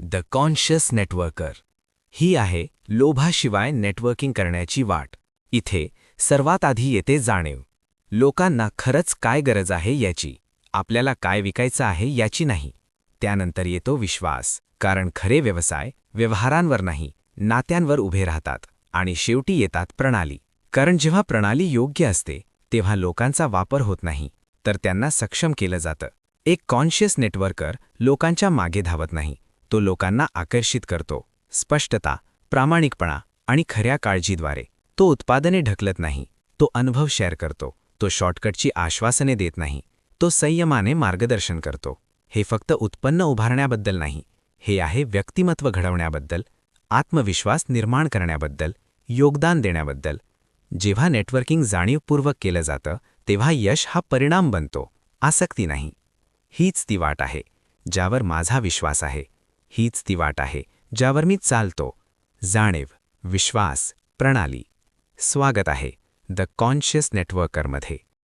The conscious networker ही आहे लोभाशिवाय networking करण्याची वाट. इथे सर्वात आधी येते जाणीव. लोकांना खरंच काय गरज आहे याची, आपल्याला काय विकायचं आहे याची नाही. त्यानंतर येतो विश्वास, कारण खरे व्यवसाय व्यवहारांवर नाही, नात्यांवर उभे राहतात. आणि शेवटी येतात प्रणाली, कारण जेव्हा प्रणाली योग्य असते तेव्हा लोकांचा वापर होत नाही, तर त्यांना सक्षम केलं जातं. एक कॉन्शियस नेटवर्कर लोकांच्या मागे धावत नाही, तो लोकांना आकर्षित करतो. स्पष्टता, प्रामाणिकपणा आणि खऱ्या काळजीद्वारे. तो उत्पादने ढकलत नाही, तो अनुभव शेअर करतो. तो शॉर्टकटची आश्वासने देत नाही, तो संयमाने मार्गदर्शन करतो. हे फक्त उत्पन्न उभारण्याबद्दल नाही, हे आहे व्यक्तिमत्व घडवण्याबद्दल, आत्मविश्वास निर्माण करण्याबद्दल, योगदान देण्याबद्दल. जेव्हा नेटवर्किंग जाणीवपूर्वक केलं जातं तेव्हा यश हा परिणाम बनतो, आसक्ती नाही. हीच ती वाट आहे ज्यावर माझा विश्वास आहे. हीच ती वाट आहे ज्यावर मी चालतो. जाणीव, विश्वास, प्रणाली. स्वागत आहे द कॉन्शियस नेटवर्करमध्ये.